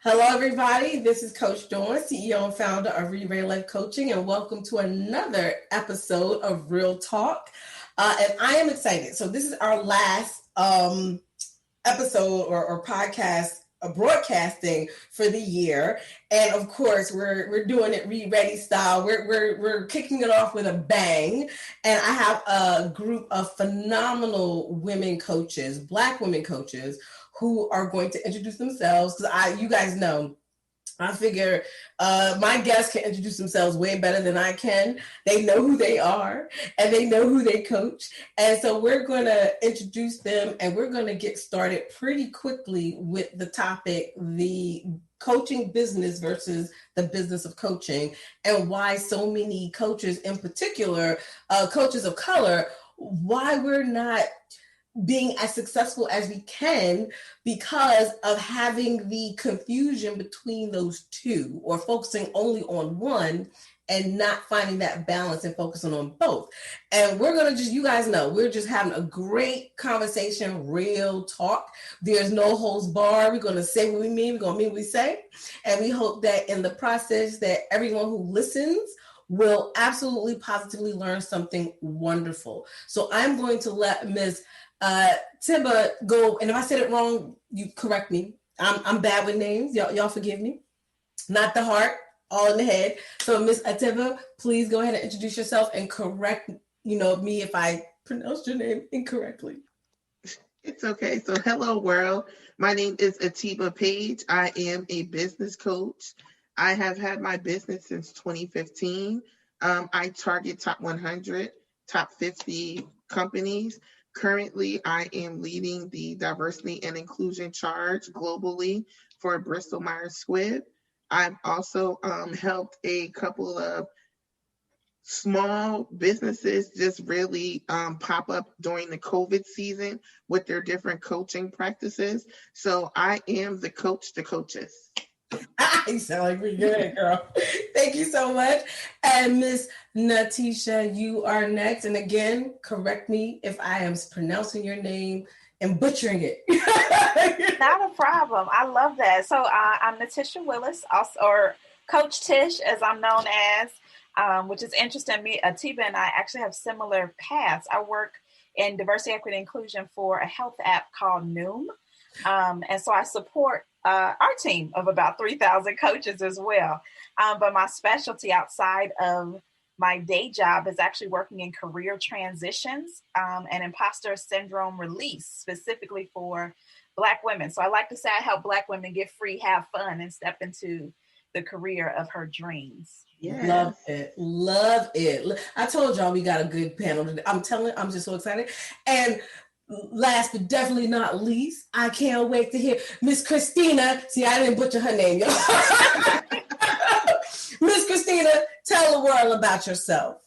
Hello, everybody. This is Coach Dawn, CEO and founder of Reid Ready Life Coaching, and welcome to another episode of Real Talk. And I am excited. So this is our last episode or podcast broadcasting for the year, and of course we're doing it Reid Ready style. We're kicking it off with a bang, and I have a group of phenomenal women coaches, Black women coaches, who are going to introduce themselves, because you guys know, I figure my guests can introduce themselves way better than I can. They know who they are and they know who they coach. And so we're going to introduce them, and we're going to get started pretty quickly with the topic, the coaching business versus the business of coaching, and why so many coaches, in particular, coaches of color, why we're not being as successful as we can because of having the confusion between those two, or focusing only on one and not finding that balance and focusing on both. And we're going to just, you guys know, we're just having a great conversation, real talk. There's no holds barred. We're going to say what we mean. We're going to mean what we say. And we hope that in the process that everyone who listens will absolutely positively learn something wonderful. So I'm going to let Ms. Atiiba go, and if I said it wrong, you correct me. I'm bad with names. Y'all forgive me. Not the heart, all in the head. So Miss Atiiba, please go ahead and introduce yourself and correct, me if I pronounced your name incorrectly. It's okay. So hello world. My name is Atiiba Page. I am a business coach. I have had my business since 2015. I target top 100, top 50 companies. Currently, I am leading the diversity and inclusion charge globally for Bristol Myers Squibb. I've also helped a couple of small businesses just really pop up during the COVID season with their different coaching practices. So I am the coach to coaches. You sound like we're good, girl. Thank you so much. And Miss Natisha, you are next. And again, correct me if I am pronouncing your name and butchering it. Not a problem. I love that. So I'm Natisha Willis, also, or Coach Tish, as I'm known as, which is interesting. Me, Atiiba, and I actually have similar paths. I work in diversity, equity, inclusion for a health app called Noom. And so I support our team of about 3,000 coaches as well. But my specialty outside of my day job is actually working in career transitions and imposter syndrome release, specifically for Black women. So I like to say I help Black women get free, have fun, and step into the career of her dreams. Yes. Love it. Love it. I told y'all we got a good panel today. I'm just so excited. And last but definitely not least, I can't wait to hear Miss Christina. See, I didn't butcher her name, y'all. Miss Christina, tell the world about yourself.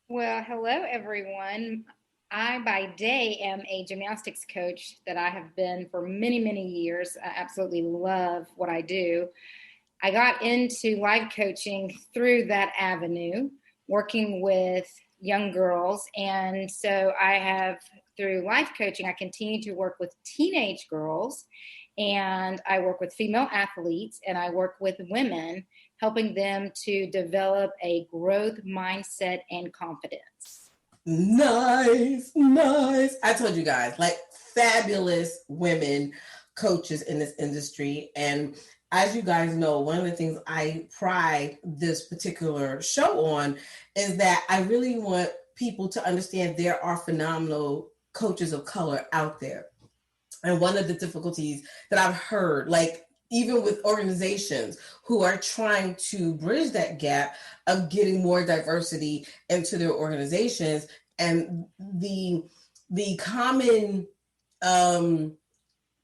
Well, hello, everyone. I, by day, am a gymnastics coach that I have been for many, many years. I absolutely love what I do. I got into life coaching through that avenue, working with young girls. And so I have, through life coaching, I continue to work with teenage girls, and I work with female athletes, and I work with women, helping them to develop a growth mindset and confidence. Nice. I told you guys, like, fabulous women coaches in this industry. And as you guys know, one of the things I pride this particular show on is that I really want people to understand there are phenomenal coaches of color out there. And one of the difficulties that I've heard, like even with organizations who are trying to bridge that gap of getting more diversity into their organizations, and the common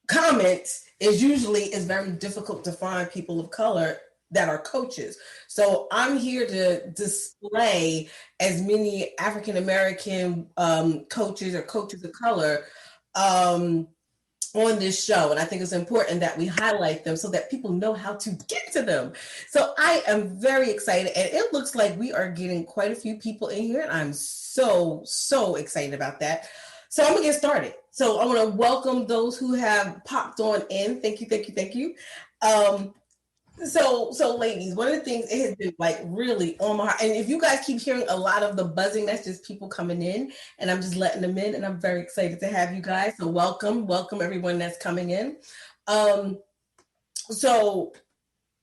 comment is usually it's very difficult to find people of color that are coaches. So I'm here to display as many African-American coaches or coaches of color on this show. And I think it's important that we highlight them so that people know how to get to them. So I am very excited. And it looks like we are getting quite a few people in here. And I'm so excited about that. So I'm gonna get started. So I want to welcome those who have popped on in. Thank you. So ladies, one of the things, it has been like really on my heart. And if you guys keep hearing a lot of the buzzing, that's just people coming in, and I'm just letting them in, and I'm very excited to have you guys. So welcome everyone that's coming in. So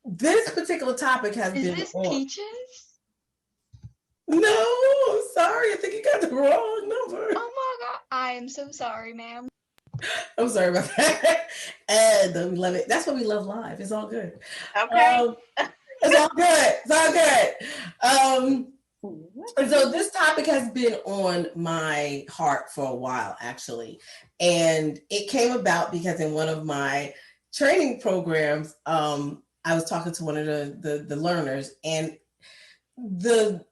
this particular topic has been this on. Peaches? No, I'm sorry. I think you got the wrong number. Oh my God. I am so sorry, ma'am. I'm sorry about that. And we love it. That's what we love live. It's all good. Okay. It's all good. It's all good. And so this topic has been on my heart for a while, actually. And it came about because in one of my training programs, I was talking to one of the learners, and the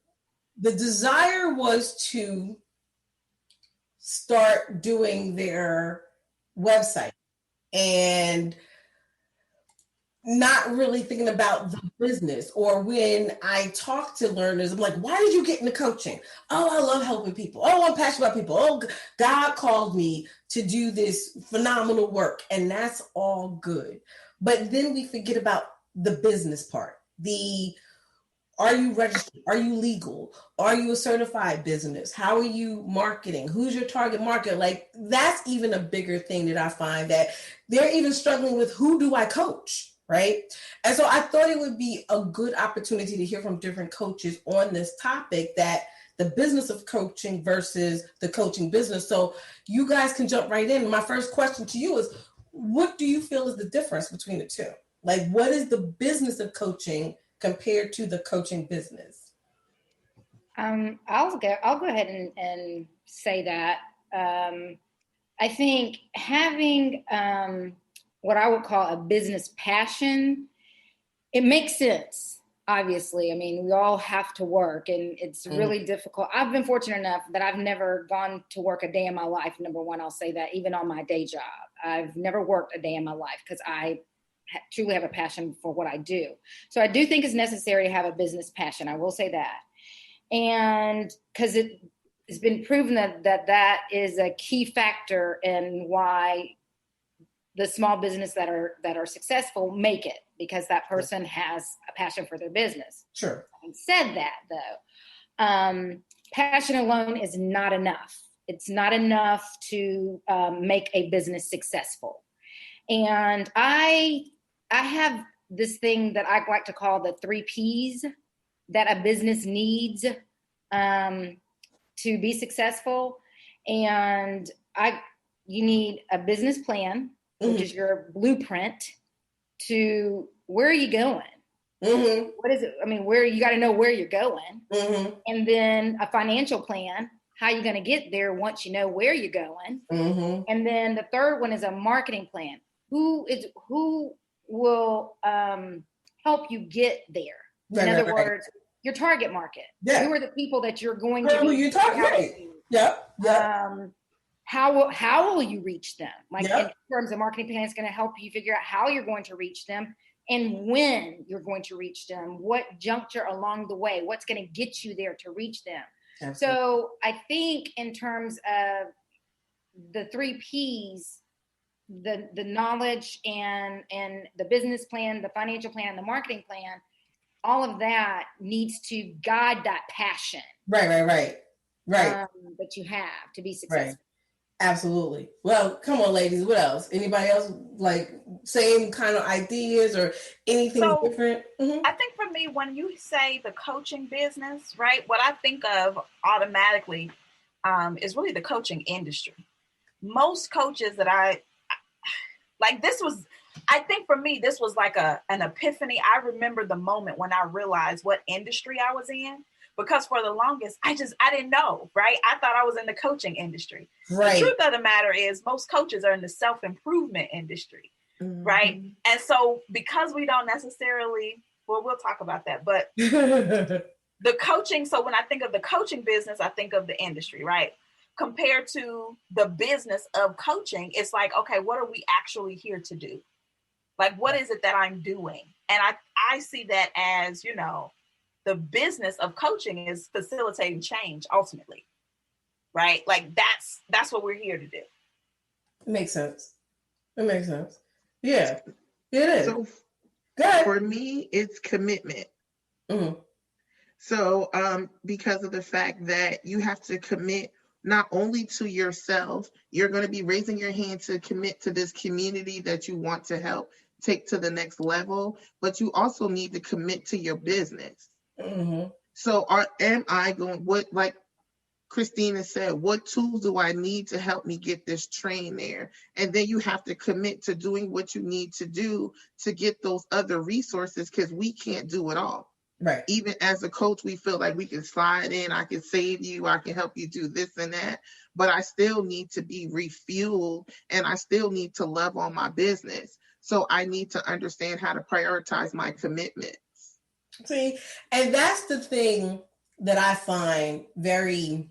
desire was to start doing their website and not really thinking about the business. Or when I talk to learners, I'm like, why did you get into coaching? Oh, I love helping people. Oh, I'm passionate about people. Oh, God called me to do this phenomenal work. And that's all good. But then we forget about the business part. Are you registered? Are you legal? Are you a certified business? How are you marketing? Who's your target market? Like, that's even a bigger thing that I find that they're even struggling with. Who do I coach? Right. And so I thought it would be a good opportunity to hear from different coaches on this topic, that the business of coaching versus the coaching business. So you guys can jump right in. My first question to you is, what do you feel is the difference between the two? Like, what is the business of coaching compared to the coaching business? I'll go ahead and say that. I think having what I would call a business passion, it makes sense. Obviously, I mean, we all have to work, and it's really difficult. I've been fortunate enough that I've never gone to work a day in my life. Number one, I'll say that, even on my day job, I've never worked a day in my life because I truly have a passion for what I do. So I do think it's necessary to have a business passion. I will say that. And because it's been proven that is a key factor in why the small business that are successful make it, because that person has a passion for their business. Sure. Having said that, though, passion alone is not enough. It's not enough to make a business successful. And I have this thing that I like to call the 3 Ps that a business needs to be successful. And you need a business plan, which is your blueprint to where are you going? What is it? I mean, you got to know where you're going. And then a financial plan, how you're going to get there once you know where you're going. And then the third one is a marketing plan. Who will help you get there? In other words, your target market. Yeah. Who are the people that you're going to? Who you talking about? Yep. How will you reach them? Like in terms of marketing plan, it's going to help you figure out how you're going to reach them and when you're going to reach them. What juncture along the way? What's going to get you there to reach them? Absolutely. So I think in terms of the 3 Ps, the knowledge and the business plan, the financial plan, and the marketing plan, all of that needs to guide that passion. Right. That you have to be successful. Right. Absolutely. Well, come on, ladies. What else? Anybody else like same kind of ideas or anything different? I think for me, when you say the coaching business, right, what I think of automatically is really the coaching industry. Most coaches that I think for me, this was like an epiphany. I remember the moment when I realized what industry I was in, because for the longest, I didn't know, right? I thought I was in the coaching industry. Right. The truth of the matter is most coaches are in the self-improvement industry, right? And so because we don't necessarily, we'll talk about that, but the coaching, so when I think of the coaching business, I think of the industry, right? Compared to the business of coaching, it's like, okay, what are we actually here to do? Like, what is it that I'm doing? And I see that as, the business of coaching is facilitating change ultimately, right? Like that's what we're here to do. It makes sense. Yeah, it is. So Good. For me, it's commitment. Mm-hmm. So because of the fact that you have to commit not only to yourself, you're going to be raising your hand to commit to this community that you want to help take to the next level, but you also need to commit to your business. Mm-hmm. So am I going, what, like Christina said, what tools do I need to help me get this train there? And then you have to commit to doing what you need to do to get those other resources, because we can't do it all. Right. Even as a coach, we feel like we can slide in, I can save you, I can help you do this and that, but I still need to be refueled and I still need to love on my business. So I need to understand how to prioritize my commitments. See, and that's the thing that I find very,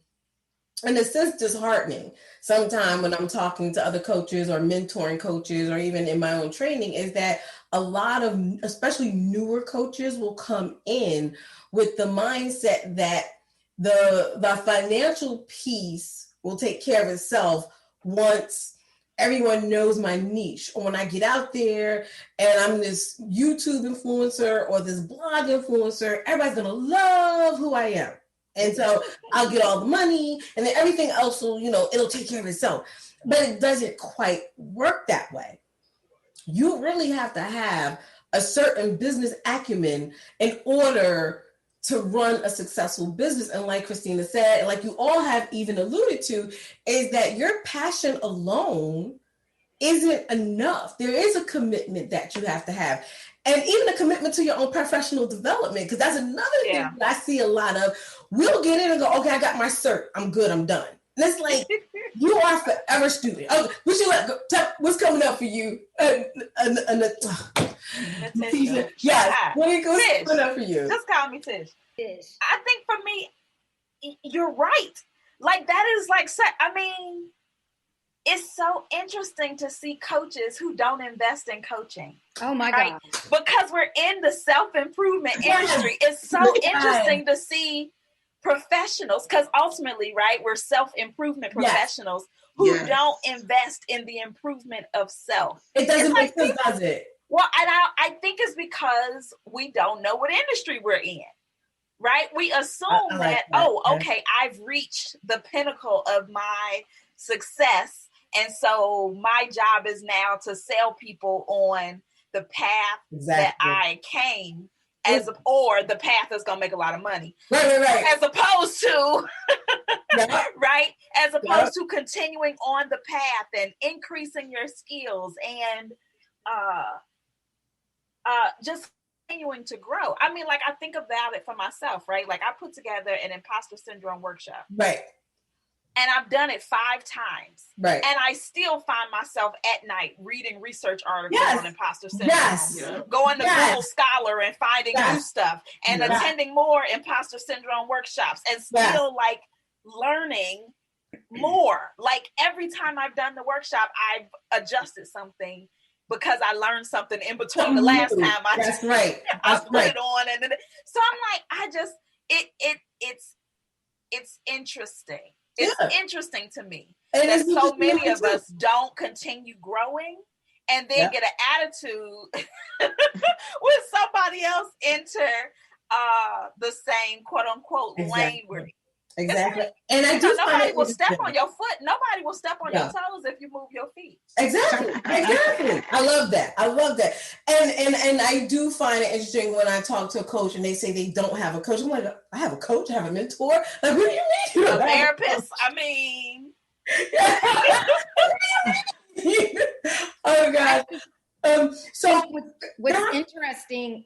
in a sense, disheartening sometimes when I'm talking to other coaches or mentoring coaches or even in my own training, is that a lot of, especially newer coaches, will come in with the mindset that the financial piece will take care of itself once everyone knows my niche, or when I get out there and I'm this YouTube influencer or this blog influencer, everybody's gonna love who I am. And so I'll get all the money and then everything else will, it'll take care of itself. But it doesn't quite work that way. You really have to have a certain business acumen in order to run a successful business. And like Christina said, and like you all have even alluded to, is that your passion alone isn't enough. There is a commitment that you have to have. And even a commitment to your own professional development, because that's another thing that I see a lot of. We'll get in and go, okay, I got my cert. I'm good. I'm done. And it's like, you are forever student. Oh, what's coming up for you? Natisha. Yes. What's coming up for you? Just call me Tish. I think for me, you're right. Like that is like, I mean, it's so interesting to see coaches who don't invest in coaching. Oh my God. Because we're in the self-improvement industry. It's so interesting to see professionals, because ultimately, right, we're self-improvement professionals who don't invest in the improvement of self. It doesn't make sense, does it? Well, and I think it's because we don't know what industry we're in, right? We assume that, okay, I've reached the pinnacle of my success. And so my job is now to sell people on the path that I came, or the path that's going to make a lot of money. Right. As opposed to, right? As opposed to continuing on the path and increasing your skills and just continuing to grow. I mean, like I think about it for myself, right? Like I put together an imposter syndrome workshop. Right. And I've done it 5 times. Right. And I still find myself at night reading research articles on imposter syndrome. Going to Google Scholar and finding new stuff. And attending more imposter syndrome workshops. And still like learning more. Like every time I've done the workshop, I've adjusted something because I learned something in between the last time I put it on. And then, so I'm like, it's interesting. It's interesting to me that so many of us don't continue growing and then get an attitude when somebody else enter the same quote unquote lane we're in. Exactly. And I do nobody will step on your foot. Nobody will step on your toes if you move your feet. Exactly. I love that. And I do find it interesting when I talk to a coach and they say they don't have a coach. I'm like, I have a coach, I have a mentor. Like, what do you mean? A therapist? I mean. Oh God. So what's interesting,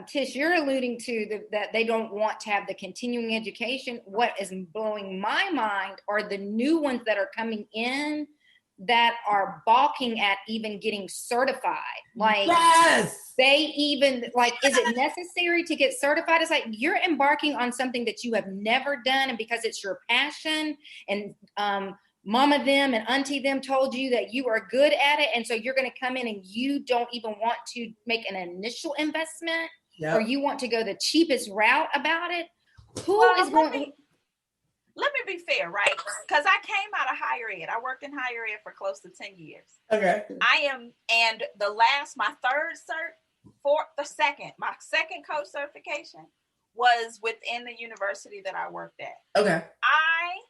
Tish, you're alluding to that they don't want to have the continuing education. What is blowing my mind are the new ones that are coming in that are balking at even getting certified. Like they even like, is it necessary to get certified? It's like you're embarking on something that you have never done, and because it's your passion and mama them and auntie them told you that you are good at it, and so you're going to come in and you don't even want to make an initial investment, or you want to go the cheapest route about it. let me be fair, right? Because I came out of higher ed. I worked in higher ed for close to 10 years. Okay. And my second coach certification was within the university that I worked at. Okay. I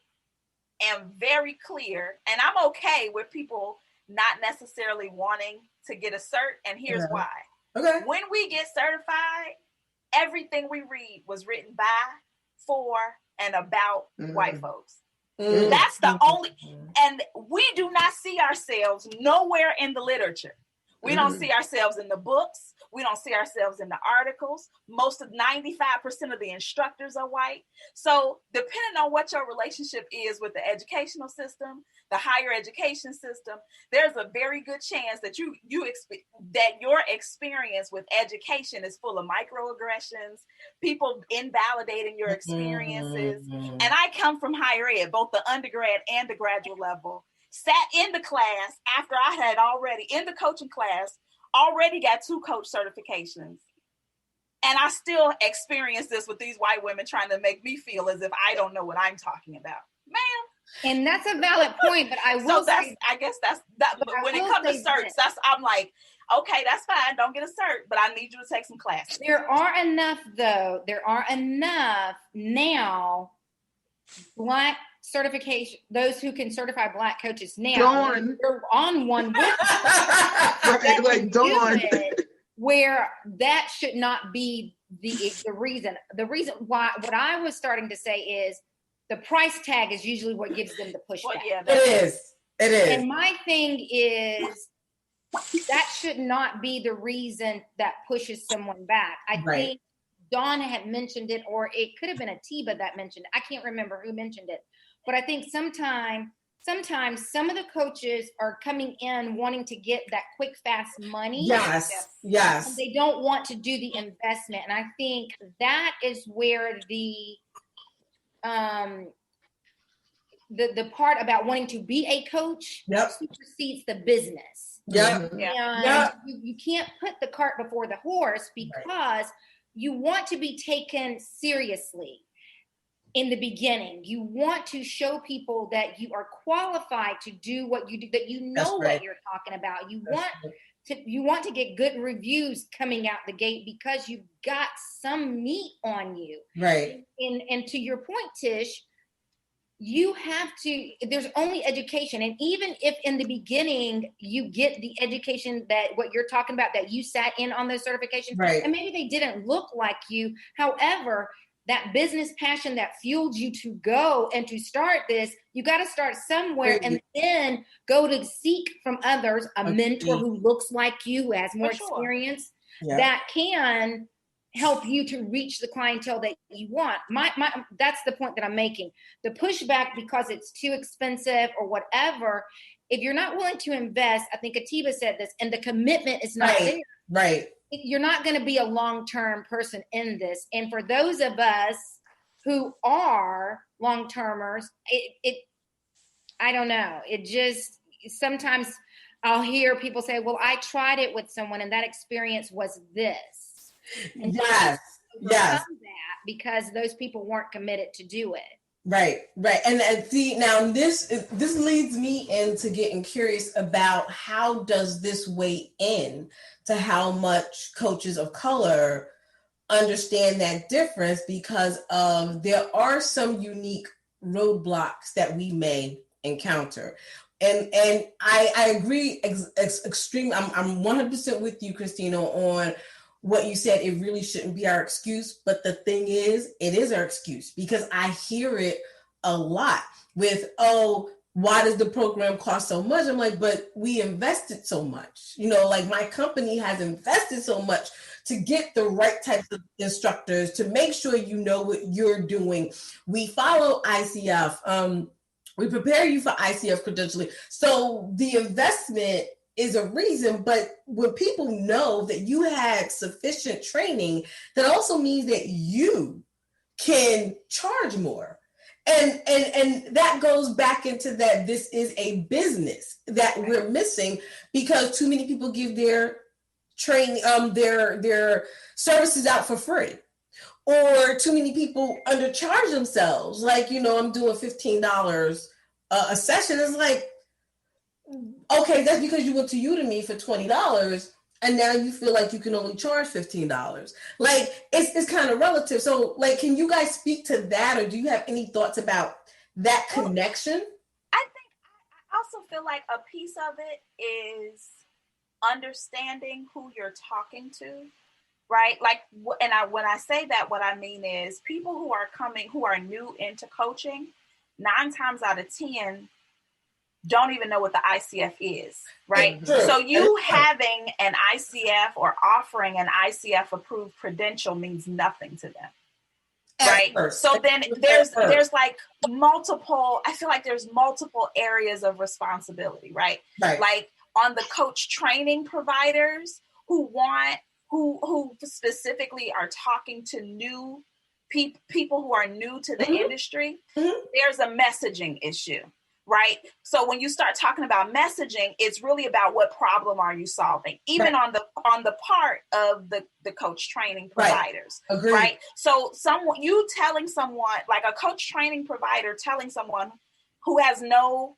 am very clear, and I'm okay with people not necessarily wanting to get a cert, and here's why. Okay. When we get certified, everything we read was written by, for, and about white folks. That's the only, and we do not see ourselves nowhere in the literature. We don't see ourselves in the books. We don't see ourselves in the articles. 95% of the instructors are white. So depending on what your relationship is with the educational system, the higher education system, there's a very good chance that that your experience with education is full of microaggressions, people invalidating your experiences. And I come from higher ed, both the undergrad and the graduate level. Sat in the class after I had already, in the coaching class, already got 2 coach certifications. And I still experience this with these white women trying to make me feel as if I don't know what I'm talking about. Ma'am. And that's a valid point, but I will say, I guess that's that. But when it comes to certs, I'm like, okay, that's fine. Don't get a cert, but I need you to take some classes. There are enough now Black certification, those who can certify Black coaches now. You're on one with where that should not be the reason. The reason why, what I was starting to say is the price tag is usually what gives them the pushback. Well, yeah, it is. And my thing is that should not be the reason that pushes someone back. I think Dawn had mentioned it, or it could have been Atiiba that mentioned it. I can't remember who mentioned it. But I think sometimes some of the coaches are coming in wanting to get that quick, fast money. Yes. And they don't want to do the investment. And I think that is where the part about wanting to be a coach supersedes the business. You can't put the cart before the horse, because you want to be taken seriously. In the beginning, you want to show people that you are qualified to do what you do, that you know what you're talking about. You want to get good reviews coming out the gate because you've got some meat on you. Right. And to your point, Tish, you have to, there's only education. And even if in the beginning you get the education that what you're talking about, that you sat in on those certifications, and maybe they didn't look like you. However, that business passion that fueled you to go and to start this, you got to start somewhere and then go to seek from others a mentor who looks like you, who has more experience, that can help you to reach the clientele that you want. That's the point that I'm making. The pushback because it's too expensive or whatever, if you're not willing to invest, I think Atiiba said this, and the commitment is not there. Right. You're not going to be a long-term person in this. And for those of us who are long-termers, I don't know. It just, sometimes I'll hear people say, well, I tried it with someone and that experience was this. And that because those people weren't committed to do it. Right. And see, now this leads me into getting curious about how does this weigh in to how much coaches of color understand that difference, because there are some unique roadblocks that we may encounter. And I agree extremely. I'm 100% with you, Christina, on what you said. It really shouldn't be our excuse. But the thing is, it is our excuse, because I hear it a lot with, why does the program cost so much? I'm like, but we invested so much. Like my company has invested so much to get the right types of instructors, to make sure you know what you're doing. We follow ICF. We prepare you for ICF credentialing. So the investment is a reason, but when people know that you had sufficient training, that also means that you can charge more. And that goes back into that this is a business that we're missing, because too many people give their training, their services out for free. or too many people undercharge themselves. Like, I'm doing $15 a session. It's like, okay, that's because you went to Udemy for $20 and now you feel like you can only charge $15. Like, it's kind of relative. So, like, can you guys speak to that, or do you have any thoughts about that connection? I also feel like a piece of it is understanding who you're talking to, right? Like, when I say that, what I mean is people who are new into coaching, 9 times out of 10 don't even know what the ICF is, right? So you having an ICF or offering an ICF approved credential means nothing to them. Right. So then there's like I feel like there's multiple areas of responsibility, right? Like on the coach training providers who specifically are talking to new people who are new to the industry, there's a messaging issue. Right. So when you start talking about messaging, it's really about what problem are you solving, even on the part of the coach training providers. Right. So you telling someone, like a coach training provider telling someone who has no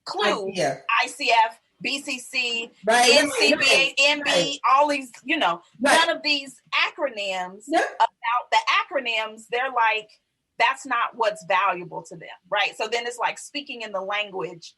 clue, ICF, BCC, NCBA, MB, all these, none of these acronyms about the acronyms, they're like, that's not what's valuable to them, right? So then it's like speaking in the language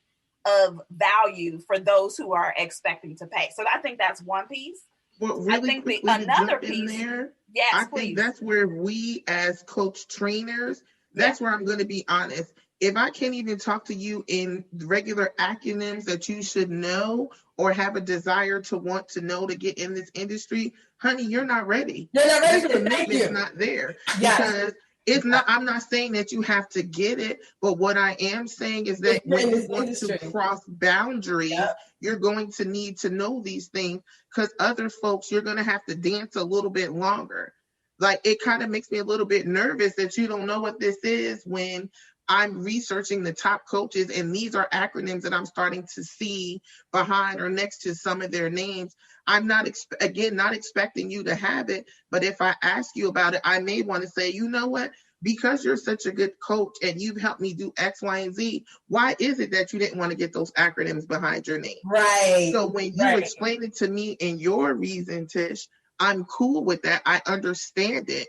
of value for those who are expecting to pay. So I think that's one piece. Well, really, I think another piece there. Yes, I think that's where we as coach trainers, that's where I'm going to be honest. If I can't even talk to you in regular acronyms that you should know or have a desire to want to know to get in this industry, honey, you're not ready. You're not ready. The commitment's not there. Because it's not, I'm not saying that you have to get it, but what I am saying is that when you want to cross boundaries, you're going to need to know these things, because other folks, you're going to have to dance a little bit longer. Like, it kind of makes me a little bit nervous that you don't know what this is when I'm researching the top coaches, and these are acronyms that I'm starting to see behind or next to some of their names. I'm not expecting you to have it, but if I ask you about it, I may want to say, you know what? Because you're such a good coach and you've helped me do X, Y, and Z, why is it that you didn't want to get those acronyms behind your name? Right. So when you explain it to me in your reason, Tish, I'm cool with that. I understand it.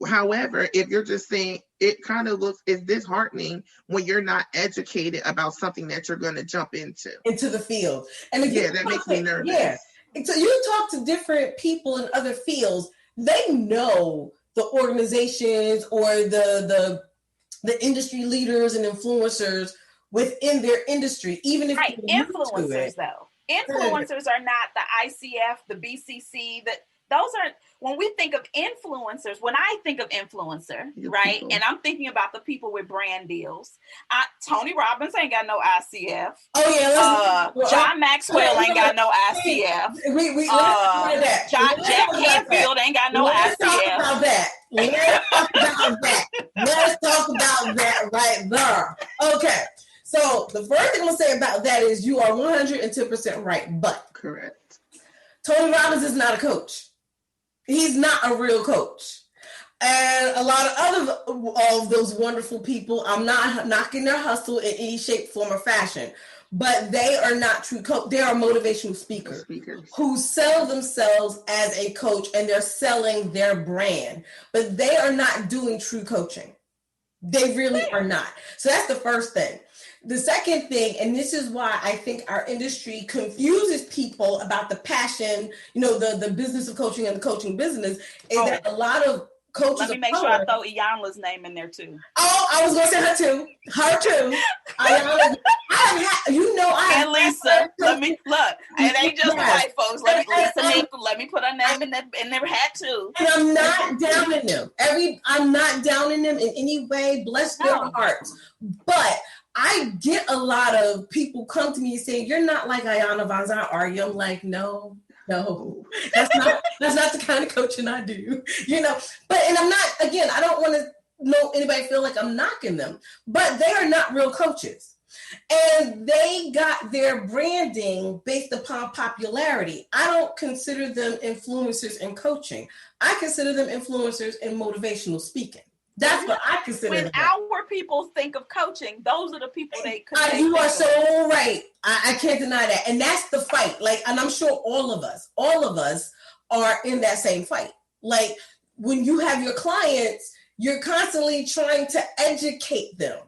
However, if you're just saying, it kind of is disheartening when you're not educated about something that you're going to jump into the field. And that makes me nervous. Yeah. So you talk to different people in other fields, they know the organizations or the industry leaders and influencers within their industry, even if influencers though. Influencers are not the ICF, the BCC, those aren't, when we think of influencers, when I think of influencer, right? And I'm thinking about the people with brand deals. Tony Robbins ain't got no ICF. Oh yeah. John Maxwell ain't got no ICF. Jack Canfield ain't got no ICF. Let's talk about that right there. Okay. So the first thing I'm gonna say about that is you are 110% right, but correct. Tony Robbins is not a coach. He's not a real coach. And a lot of those wonderful people, I'm not knocking their hustle in any shape, form, or fashion, but they are not true coach. They are motivational speakers who sell themselves as a coach, and they're selling their brand, but they are not doing true coaching. They really are not. So that's the first thing. The second thing, and this is why I think our industry confuses people about the passion, the business of coaching and the coaching business, is that a lot of coaches. Let me make sure I throw Iyanla's name in there too. Oh, I was going to say her too. Iyanla, and Lisa. Let me look. It ain't just the white folks. Let me put her name in their hat too. And I'm not downing them. I'm not downing them in any way. Bless their hearts. But I get a lot of people come to me saying, "You're not like Iyanla Vanzant, are you?" I'm like, no, that's not the kind of coaching I do, But I'm not. Again, I don't want to know anybody feel like I'm knocking them, but they are not real coaches. And they got their branding based upon popularity. I don't consider them influencers in coaching. I consider them influencers in motivational speaking. That's what I consider. When our people think of coaching, those are the people they could. You are so right. I can't deny that. And that's the fight. Like, and I'm sure all of us are in that same fight. Like, when you have your clients, you're constantly trying to educate them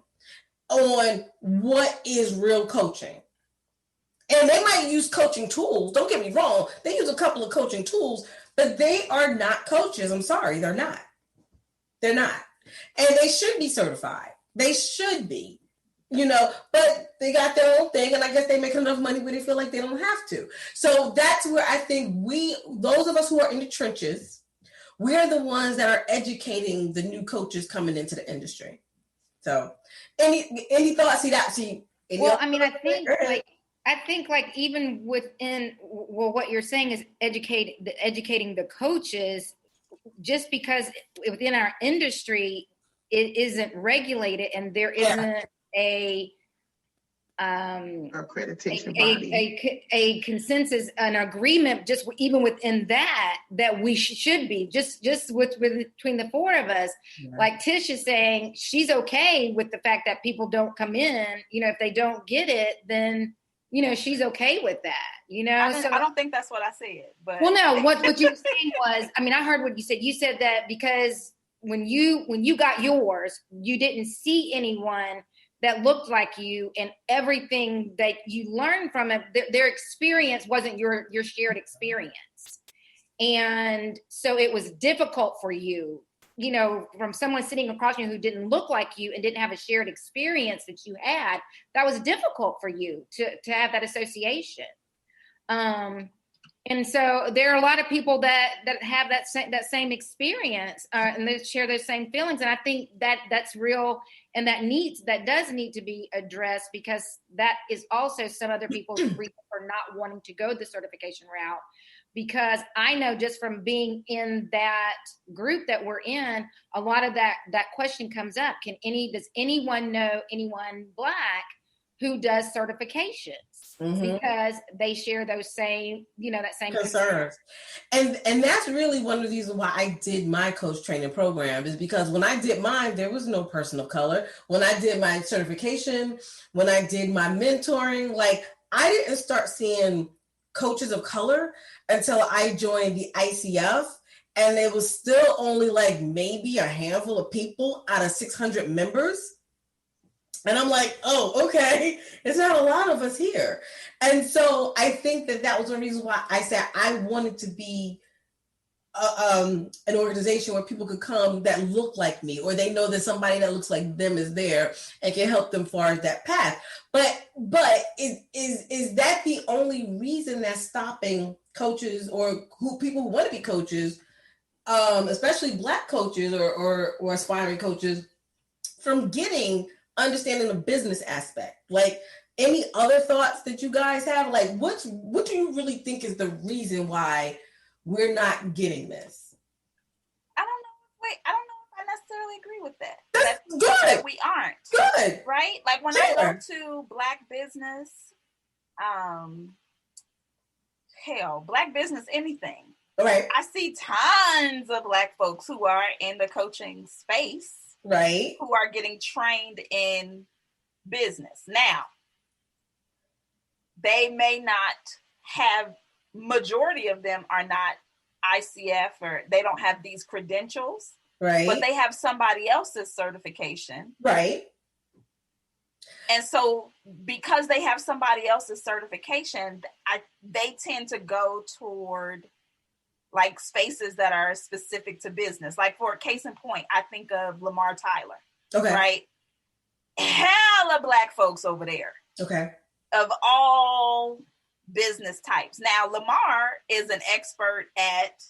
on what is real coaching. And they might use coaching tools. Don't get me wrong. They use a couple of coaching tools, but they are not coaches. I'm sorry, they're not. They're not. And they should be certified. They should be, but they got their own thing. And I guess they make enough money where they feel like they don't have to. So that's where I think those of us who are in the trenches, we're the ones that are educating the new coaches coming into the industry. So any thoughts? I think even within what you're saying is educating the coaches, just because within our industry it isn't regulated and there isn't a accreditation body, a consensus, an agreement, just even within that we should be just with between the four of us. Yeah. Like Tish is saying, she's okay with the fact that people don't come in. If they don't get it, then she's okay with that. I don't think that's what I said. But no, what you were saying was, I heard what you said. You said that because when you got yours, you didn't see anyone that looked like you, and everything that you learned from it, their experience wasn't your shared experience. And so it was difficult for you, from someone sitting across from you who didn't look like you and didn't have a shared experience that you had. That was difficult for you to have that association. And so there are a lot of people that have that same experience and they share those same feelings. And I think that's real, and that does need to be addressed, because that is also some other people's reason for not wanting to go the certification route. Because I know just from being in that group that we're in, a lot of that question comes up. Does anyone know anyone Black who does certifications? Mm-hmm. Because they share those same, that same concerns. And that's really one of the reasons why I did my coach training program, is because when I did mine, there was no person of color. When I did my certification, when I did my mentoring, I didn't start seeing coaches of color until I joined the ICF. And it was still only maybe a handful of people out of 600 members. And I'm like, oh, okay, it's not a lot of us here. And so I think that was one reason why I said I wanted to be an organization where people could come that look like me, or they know that somebody that looks like them is there and can help them forge that path. But is that the only reason that's stopping coaches or people who want to be coaches, especially Black coaches or aspiring coaches, from understanding the business aspect? Any other thoughts that you guys have? What do you really think is the reason why we're not getting this? I don't know if I necessarily agree with that. That's good. That we aren't. Good. Right? When I go to Black business, Black business, anything. Right. I see tons of Black folks who are in the coaching space. Right. Who are getting trained in business. Now, they may not have, majority of them are not ICF, or they don't have these credentials. Right. But they have somebody else's certification. Right. And so because they have somebody else's certification, they tend to go toward spaces that are specific to business. For a case in point, I think of Lamar Tyler. Okay. Right? Hella Black folks over there. Okay. Of all business types. Now, Lamar is an expert at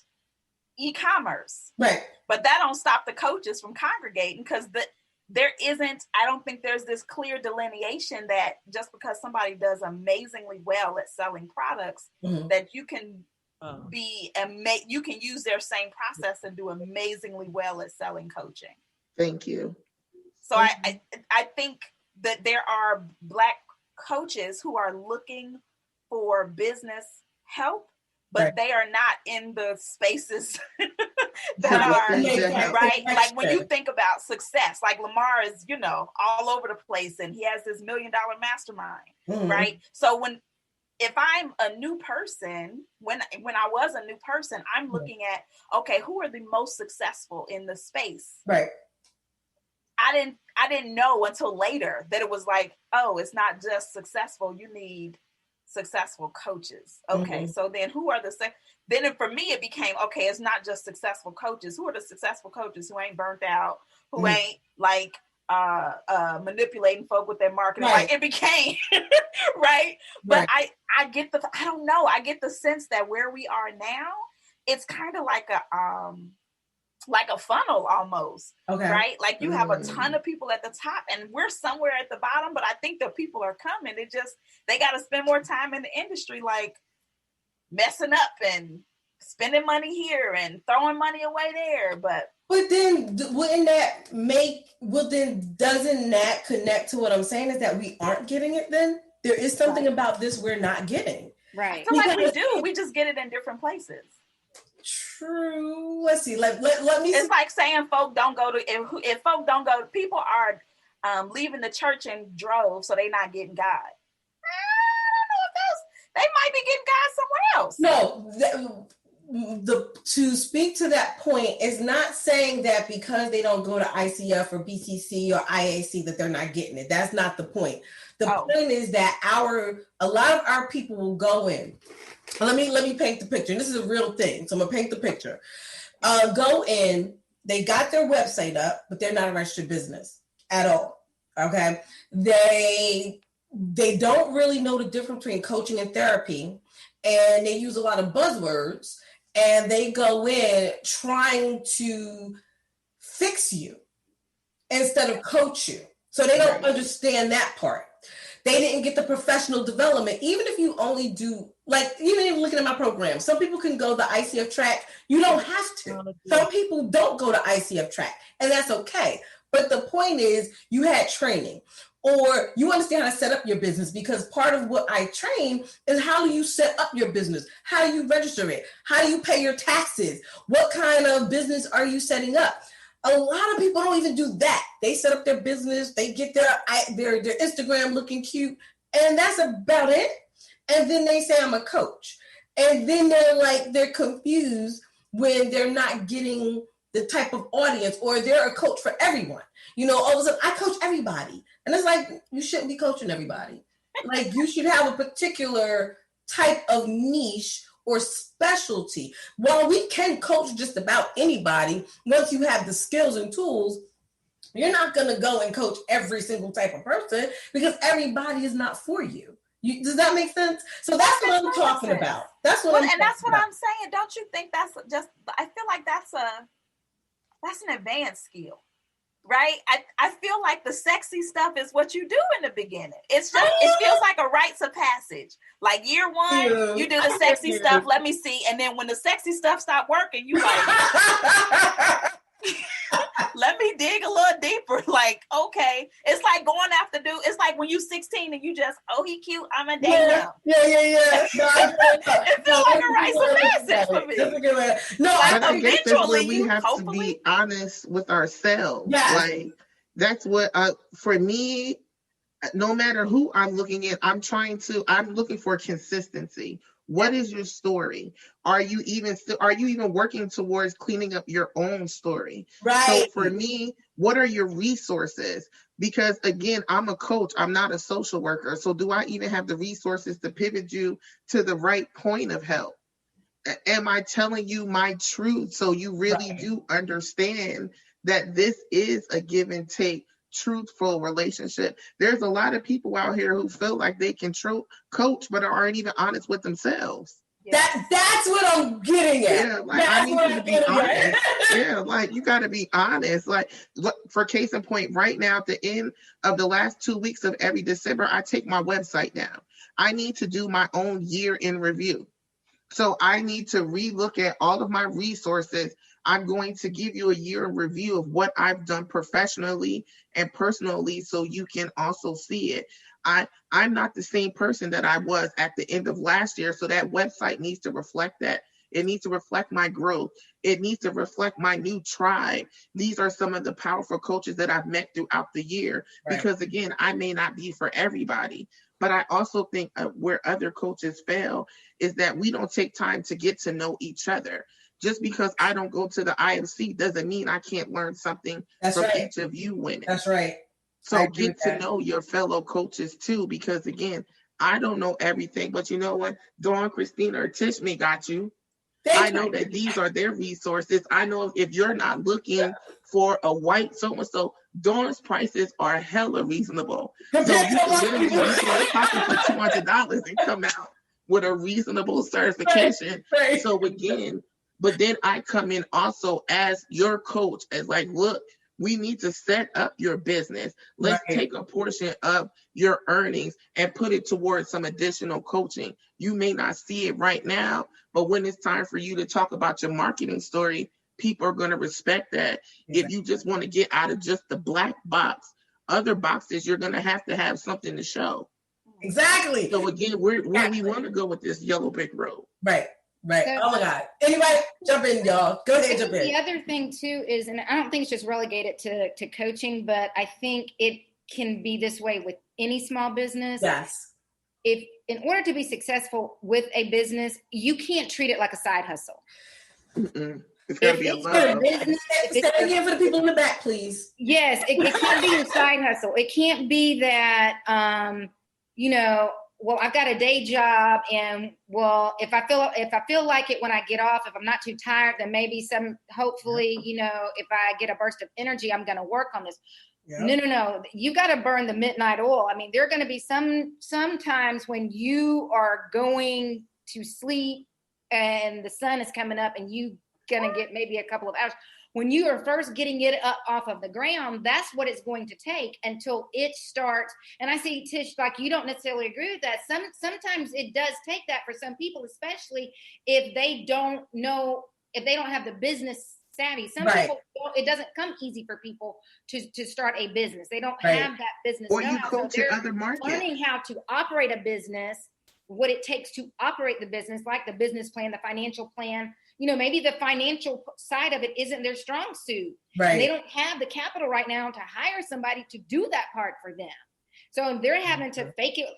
e-commerce. Right. But that don't stop the coaches from congregating, because I don't think there's this clear delineation that just because somebody does amazingly well at selling products, mm-hmm. that you can you can use their same process and do amazingly well at selling coaching. Thank you. So I think that there are Black coaches who are looking for business help, but they are not in the spaces that are right. Like when you think about success, like Lamar is, all over the place, and he has this $1 million mastermind, right? So if I'm a new person, when I was a new person, I'm looking at, okay, who are the most successful in the space? Right. I didn't know until later that it was like, oh, it's not just successful. You need successful coaches. Okay. So then who are then for me, it became, okay, it's not just successful coaches. Who are the successful coaches who ain't burnt out, who ain't like manipulating folk with their marketing? Right. Like it became, right. But I get I don't know. I get the sense that where we are now, it's kind of like a funnel almost, right? Like you have a ton of people at the top and we're somewhere at the bottom, but I think the people are coming. They got to spend more time in the industry, like messing up and spending money here and throwing money away there. But then doesn't that connect to what I'm saying is that we aren't getting it then? There is something about this we're not getting. Right. I feel like we do. We just get it in different places. True. Let's see. Let me. It's like saying folk don't go to if folk don't go. People are leaving the church in droves, so they're not getting God. I don't know if they might be getting God somewhere else. No, to speak to that point is not saying that because they don't go to ICF or BCC or IAC that they're not getting it. That's not the point. The point is that a lot of our people will go in. Let me paint the picture. And this is a real thing. So I'm gonna paint the picture. Go in, they got their website up, but they're not a registered business at all. Okay. They don't really know the difference between coaching and therapy, and they use a lot of buzzwords, and they go in trying to fix you instead of coach you. So they don't understand that part. They didn't get the professional development. Even if you only do, even looking at my program, some people can go the ICF track. You don't have to. Some people don't go to ICF track, and that's okay. But the point is you had training, or you understand how to set up your business, because part of what I train is how do you set up your business? How do you register it? How do you pay your taxes? What kind of business are you setting up? A lot of people don't even do that. They set up their business, they get their Instagram looking cute, and that's about it. And then they say, I'm a coach. And then they're confused when they're not getting the type of audience, or they're a coach for everyone. All of a sudden, I coach everybody. And it's like, you shouldn't be coaching everybody. Like, you should have a particular type of niche or specialty. While we can coach just about anybody, once you have the skills and tools, you're not going to go and coach every single type of person, because everybody is not for you. Does that make sense? So that's what I'm talking about. That's what I'm saying. Don't you think I feel like that's an advanced skill. Right? I feel like the sexy stuff is what you do in the beginning. It feels like a rites of passage. Like year one, you do the sexy stuff. Let me see. And then when the sexy stuff stopped working, you like, let me dig a little deeper. Like, okay. It's like going after it's like when you're 16 and you just, he cute, I'm a date now. Yeah. No, it feels like a rites of passage for me. No, but I guess that's where we have to be honest with ourselves. Yes. Like, that's what, for me, no matter who I'm looking at, I'm looking for consistency. What is your story? Are you even working towards cleaning up your own story? Right. So for me, what are your resources? Because again, I'm a coach. I'm not a social worker. So do I even have the resources to pivot you to the right point of help? Am I telling you my truth so you really do understand that this is a give and take, truthful relationship? There's a lot of people out here who feel like they can coach but aren't even honest with themselves. That's what I'm getting at. Yeah, like I need you to be honest. Yeah, like you got to be honest. Like, for case in point, right now at the end of the last 2 weeks of every December, I take my website down. I need to do my own year in review. So I need to relook at all of my resources I'm going to give you a year in review of what I've done professionally and personally so you can also see it. I'm not the same person that I was at the end of last year, so that website needs to reflect that. It needs to reflect my growth. It needs to reflect my new tribe. These are some of the powerful coaches that I've met throughout the year. Right. Because again, I may not be for everybody, but I also think where other coaches fail is that we don't take time to get to know each other. Just because I don't go to the IMC doesn't mean I can't learn something from each of you women. That's right. So get to know your fellow coaches too, because again, I don't know everything, but you know what? Dawn, Christina, or Tish may got you. I know that these are their resources. I know if you're not looking for a white so-and-so, Dawn's prices are hella reasonable. So you can literally pocket for $200 and come out with a reasonable certification. Right. So again, but then I come in also as your coach, as like, look, we need to set up your business. Let's take a portion of your earnings and put it towards some additional coaching. You may not see it right now, but when it's time for you to talk about your marketing story, people are going to respect that. If you just want to get out of just the black box, other boxes, you're going to have something to show. Exactly. So again, where we want to go with this yellow brick road. Right. Right. So, oh my God. Anybody jump in, y'all. Go ahead, jump in. The other thing too is, and I don't think it's just relegated to coaching, but I think it can be this way with any small business. Yes. If in order to be successful with a business, you can't treat it like a side hustle. Mm-mm. It's got to be a love. Say it again for the people in the back, please. Yes, it can't be a side hustle. It can't be that, well, I've got a day job, and well, if I feel like it when I get off, if I'm not too tired, then maybe hopefully, if I get a burst of energy, I'm going to work on this. Yep. No. You got to burn the midnight oil. I mean, there are going to be some times when you are going to sleep and the sun is coming up and you going to get maybe a couple of hours. When you are first getting it up off of the ground, that's what it's going to take until it starts. And I see, Tish, like you don't necessarily agree with that. Sometimes it does take that for some people, especially if they don't have the business savvy. Some people, it doesn't come easy for people to start a business. They don't have that business. Or you coach in other markets. Learning how to operate a business, what it takes to operate the business, like the business plan, the financial plan. Maybe the financial side of it isn't their strong suit. Right. And they don't have the capital right now to hire somebody to do that part for them. So they're having to fake it,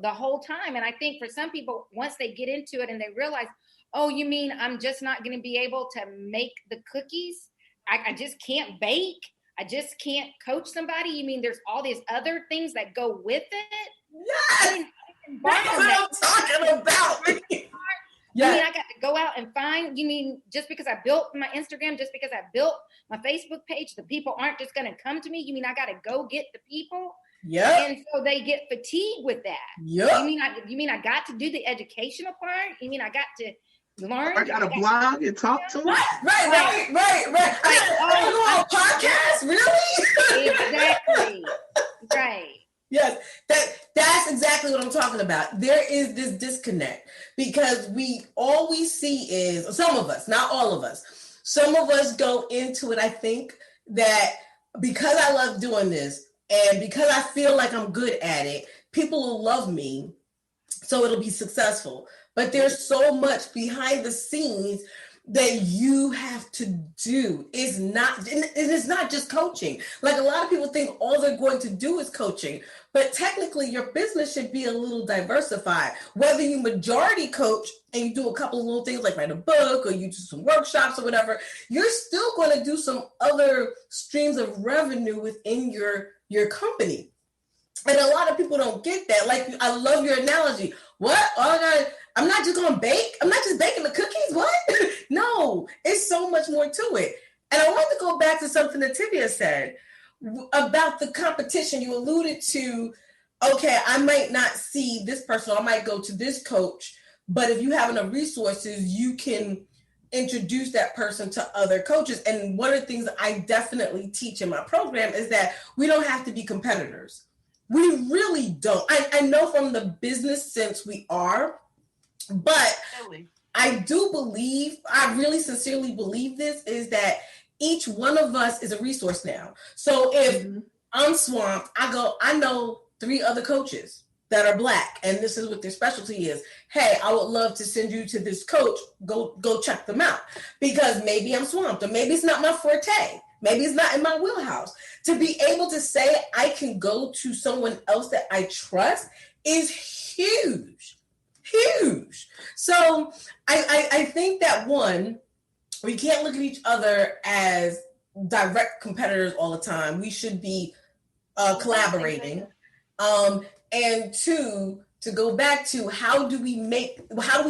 the whole time. And I think for some people, once they get into it and they realize, oh, you mean I'm just not going to be able to make the cookies? I just can't bake. I just can't coach somebody. You mean there's all these other things that go with it? Yes. That's what I'm talking about. You mean I got to go out and find, you mean just because I built my Instagram, just because I built my Facebook page, the people aren't just going to come to me? You mean I got to go get the people? Yeah. And so they get fatigued with that. Yeah. You mean I got to do the educational part? You mean I got to learn? I got to blog and talk to them? Right. I go on podcast? Really? Exactly. Right. Yes, that's exactly what I'm talking about. There is this disconnect because we all we see is, some of us, not all of us, some of us go into it, I think, that because I love doing this and because I feel like I'm good at it, people will love me, so it'll be successful. But there's so much behind the scenes that you have to do. It's not just coaching. Like a lot of people think all they're going to do is coaching, but technically your business should be a little diversified. Whether you majority coach and you do a couple of little things like write a book or you do some workshops or whatever, you're still going to do some other streams of revenue within your company. And a lot of people don't get that. Like, I love your analogy. What? I'm not just going to bake. I'm not just baking the cookies. What? No, it's so much more to it. And I want to go back to something that Tivia said about the competition. You alluded to, okay, I might not see this person, or I might go to this coach, but if you have enough resources, you can introduce that person to other coaches. And one of the things I definitely teach in my program is that we don't have to be competitors. We really don't. I know from the business sense we are, but I do believe, I really sincerely believe this, is that each one of us is a resource now. So if I'm swamped, I know 3 other coaches that are Black, and this is what their specialty is. Hey, I would love to send you to this coach. Go check them out, because maybe I'm swamped, or maybe it's not my forte. Maybe it's not in my wheelhouse. To be able to say I can go to someone else that I trust is huge. So I think that, one, we can't look at each other as direct competitors all the time. We should be collaborating. And 2, to go back to how do we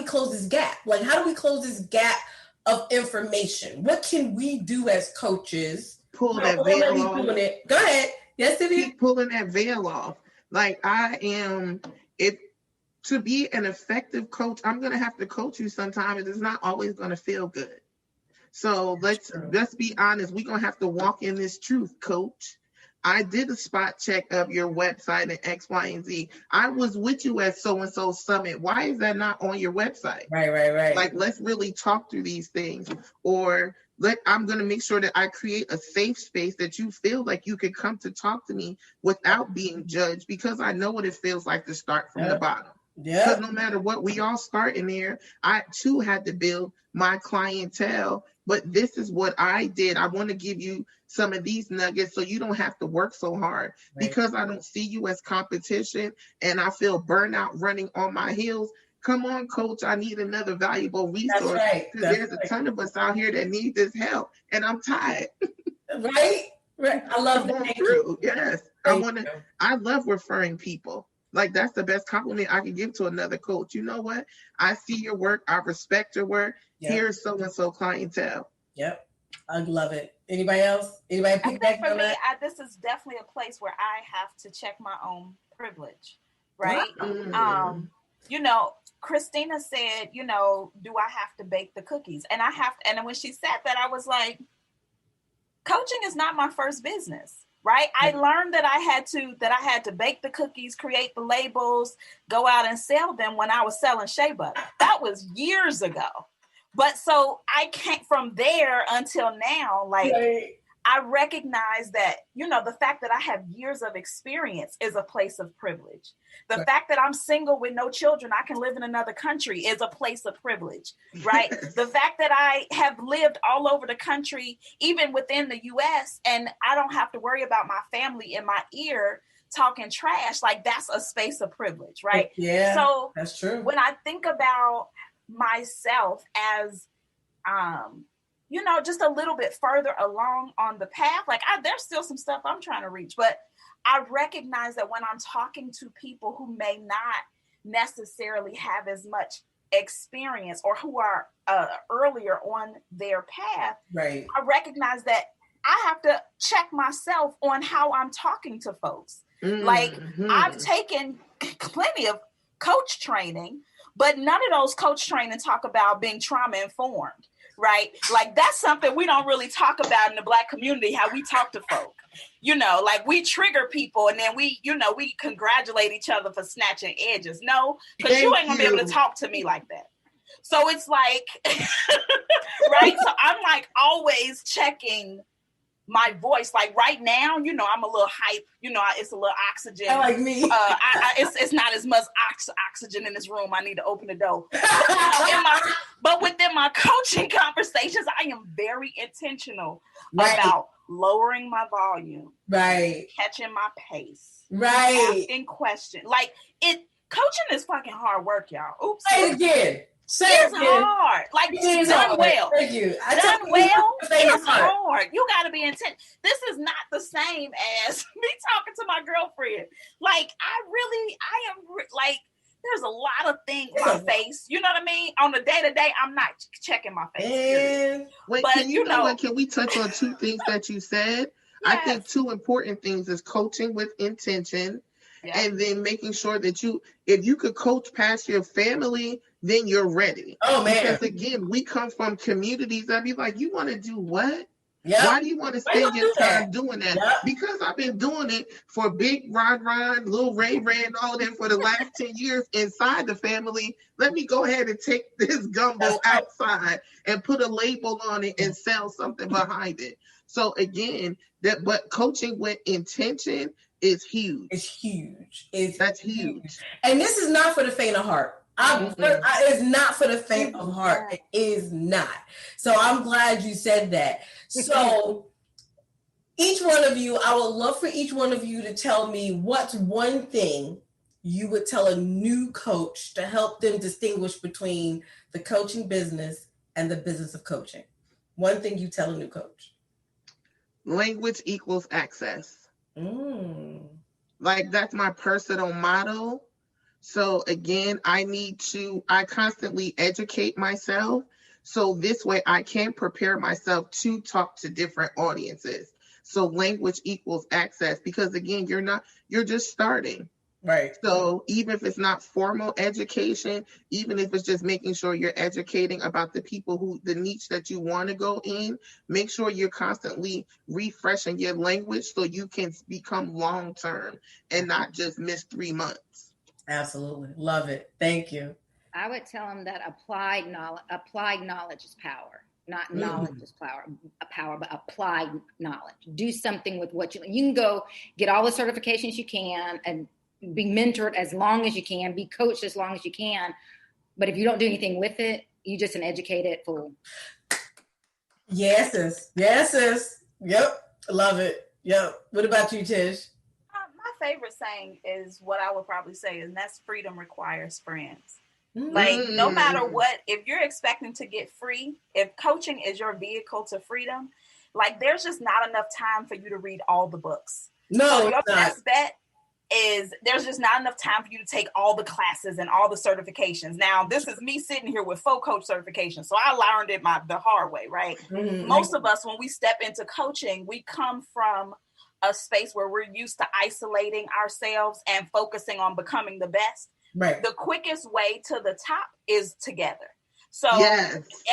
close this gap? Like, how do we close this gap of information? What can we do as coaches? Pull that veil off. Go ahead. Yes, Vivian. Keep pulling that veil off. Like, to be an effective coach, I'm going to have to coach you sometimes. It's not always going to feel good. So let's be honest. We're going to have to walk in this truth, coach. I did a spot check of your website and X, Y, and Z. I was with you at so-and-so summit. Why is that not on your website? Right. Like, let's really talk through these things. Or I'm going to make sure that I create a safe space that you feel like you can come to talk to me without being judged, because I know what it feels like to start from the bottom. Because no matter what, we all start in there. I too had to build my clientele, but this is what I did. I want to give you some of these nuggets so you don't have to work so hard, because I don't see you as competition and I feel burnout running on my heels. Come on, coach, I need another valuable resource. Because there's a ton of us out here that need this help, and I'm tired. Right. I love that. Yes. I love referring people. Like, that's the best compliment I can give to another coach. You know what? I see your work. I respect your work. Here's so-and-so clientele. Yep. I love it. Anybody else? Anybody pick back for on me, that? this is definitely a place where I have to check my own privilege, right? You know, Christina said, you know, do I have to bake the cookies? And and when she said that, I was like, coaching is not my first business. Right. I learned that I had to bake the cookies, create the labels, go out and sell them when I was selling shea butter. That was years ago. But so I came from there until now, like, I recognize that, you know, the fact that I have years of experience is a place of privilege. The fact that I'm single with no children, I can live in another country, is a place of privilege, right? The fact that I have lived all over the country, even within the US, and I don't have to worry about my family in my ear talking trash, like, that's a space of privilege, right? Yeah, so that's true. When I think about myself as, you know, just a little bit further along on the path, like, there's still some stuff I'm trying to reach, but I recognize that when I'm talking to people who may not necessarily have as much experience, or who are earlier on their path, I recognize that I have to check myself on how I'm talking to folks. Like, I've taken plenty of coach training, but none of those coach training talk about being trauma informed. Right? Like, that's something we don't really talk about in the Black community, how we talk to folk. You know, like, we trigger people and then we congratulate each other for snatching edges. No, because you ain't gonna be able to talk to me like that. So it's like, right? So I'm like always checking my voice. Like, right now, you know, I'm a little hype. You know, it's a little oxygen. Like me. It's not as much oxygen in this room. I need to open the door. But within my coaching conversations, I am very intentional about lowering my volume, catching my pace, asking questions. Like, coaching is fucking hard work, y'all. Oops. Say it again. It's hard. Like, done well. Thank you. Done well. It's hard. You got to be intense. This is not the same as me talking to my girlfriend. Like, there's a lot of things in my face. You know what I mean? On the day-to-day, I'm not checking my face. Wait, but can we touch on 2 things that you said? Yes. I think 2 important things is coaching with intention, and then making sure that if you could coach past your family, then you're ready. Oh, man. Because, again, we come from communities that be like, you want to do what? Yep. Why do you want to spend your time doing that? Yep. Because I've been doing it for Big Ron, Little Ray, and all of them for the last 10 years inside the family. Let me go ahead and take this gumbo outside and put a label on it and sell something behind it. So again, but coaching with intention is huge. It's huge. That's huge. And this is not for the faint of heart. It's not for the faint of heart. It is not. So I'm glad you said that. So each one of you, I would love for each one of you to tell me what's one thing you would tell a new coach to help them distinguish between the coaching business and the business of coaching. One thing you tell a new coach. Language equals access. Like that's my personal motto. So again, I constantly educate myself. So this way I can prepare myself to talk to different audiences. So language equals access, because again, you're just starting. Right. So even if it's not formal education, even if it's just making sure you're educating about the niche that you want to go in, make sure you're constantly refreshing your language so you can become long-term and not just miss 3 months. Absolutely. Love it. Thank you. I would tell them that applied knowledge is power. Not knowledge is power, but applied knowledge. Do something with what you can go get all the certifications you can and be mentored as long as you can, be coached as long as you can. But if you don't do anything with it, you're just an educated fool. Yes, sis. Yes, sis. Yep. Love it. Yep. What about you, Tish? My favorite saying is what I would probably say, and that's freedom requires friends. Like, no matter what, if you're expecting to get free, if coaching is your vehicle to freedom, like there's just not enough time for you to read all the books. No, so your best bet is there's just not enough time for you to take all the classes and all the certifications. Now, this is me sitting here with 4 coach certifications, so I learned it the hard way, right? Most of us, when we step into coaching, we come from a space where we're used to isolating ourselves and focusing on becoming the best. Right. The quickest way to the top is together. So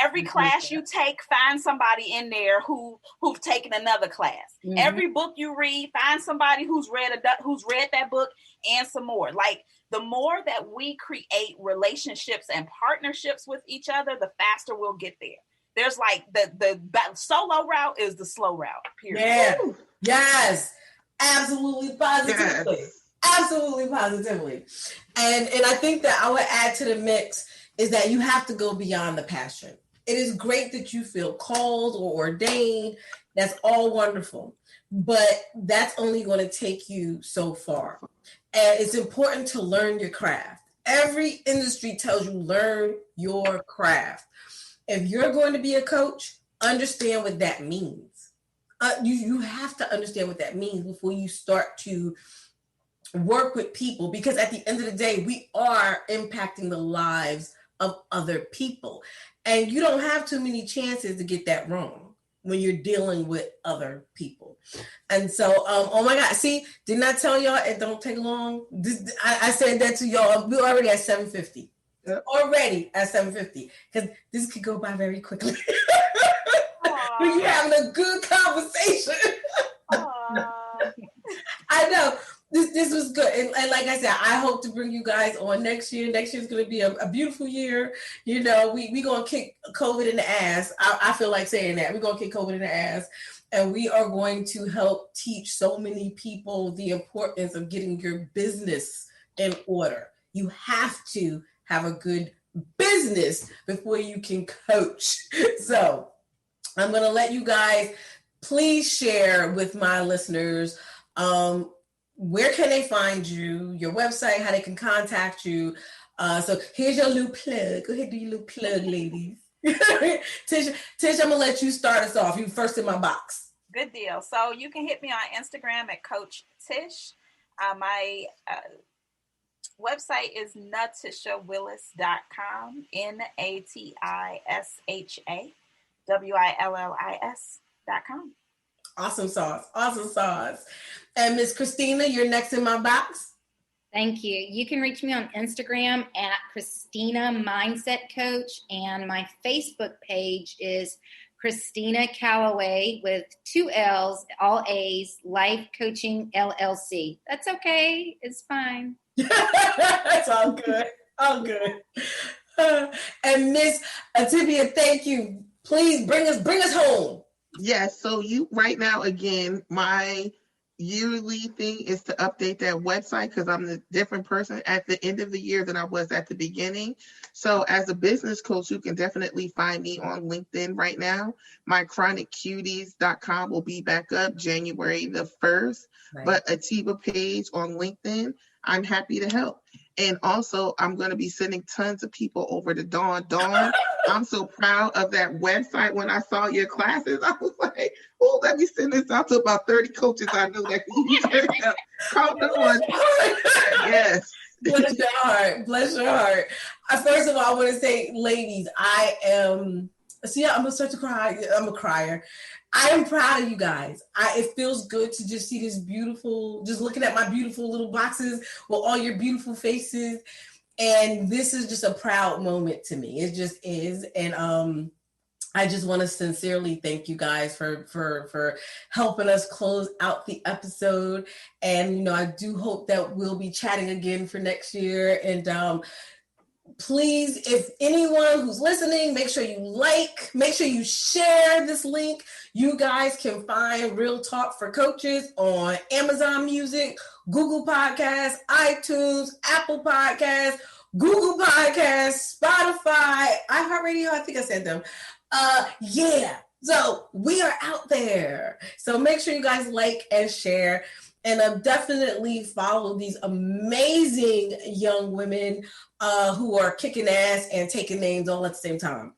every class you take, find somebody in there who've taken another class. Every book you read, find somebody who's read that book and some more. Like the more that we create relationships and partnerships with each other, the faster we'll get there. There's like the solo route is the slow route. Period. Yeah. Yes. Absolutely positively. Yes. Absolutely positively. And I think that I would add to the mix is that you have to go beyond the passion. It is great that you feel called or ordained. That's all wonderful. But that's only going to take you so far. And it's important to learn your craft. Every industry tells you learn your craft. If you're going to be a coach, understand what that means. You have to understand what that means before you start to work with people, because at the end of the day, we are impacting the lives of other people. And you don't have too many chances to get that wrong when you're dealing with other people. And so, oh my God, see, didn't I tell y'all it don't take long? I said that to y'all. We're already at 7:50. Yep. Already at 7:50, because this could go by very quickly. When you're having a good conversation. I know. This was good. And like I said, I hope to bring you guys on next year. Next year is going to be a beautiful year. You know, we going to kick COVID in the ass. I feel like saying that. We're going to kick COVID in the ass. And we are going to help teach so many people the importance of getting your business in order. You have to have a good business before you can coach. So I'm going to let you guys please share with my listeners where can they find you, your website, how they can contact you. So here's your little plug. Go ahead, do your little plug, ladies. Tish, I'm going to let you start us off. You first in my box. Good deal. So you can hit me on Instagram at Coach Tish. My website is natishawillis.com, NATISHAWILLIS.com. Awesome sauce. And Miss Christina, you're next in my box. Thank you. You can reach me on Instagram at Christina Mindset Coach, and my Facebook page is Christina Callaway with 2 L's, all A's, Life Coaching LLC. That's okay. It's fine. That's all good. All good. And Miss Atiiba, thank you. Please bring us home. Yes. So right now, again, my yearly thing is to update that website because I'm a different person at the end of the year than I was at the beginning. So as a business coach, you can definitely find me on LinkedIn right now. My chroniccuties.com will be back up January the 1st. Right. But Atiiba Page on LinkedIn, I'm happy to help. And also, I'm going to be sending tons of people over to Dawn. I'm so proud of that website. When I saw your classes, I was like, oh, let me send this out to about 30 coaches I know that can use it. Come on. Yes. Bless your heart. Bless your heart. First of all, I want to say, ladies, I'm going to start to cry. I'm a crier. I am proud of you guys. It feels good to just see this beautiful, just looking at my beautiful little boxes with all your beautiful faces. And this is just a proud moment to me. It just is. And I just want to sincerely thank you guys for helping us close out the episode. And, I do hope that we'll be chatting again for next year. And please, if anyone who's listening, make sure you share this link. You guys can find Real Talk for Coaches on Amazon Music, Google Podcasts, iTunes, Apple Podcasts, Google Podcasts, Spotify, iHeartRadio. I think I said them. Yeah. So we are out there. So make sure you guys like and share. And definitely follow these amazing young women who are kicking ass and taking names all at the same time.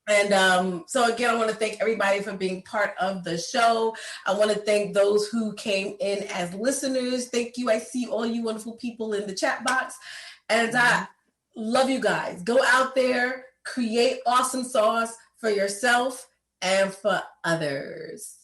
And so again, I want to thank everybody for being part of the show. I want to thank those who came in as listeners. Thank you. I see all you wonderful people in the chat box. And I love you guys. Go out there, create awesome sauce for yourself and for others.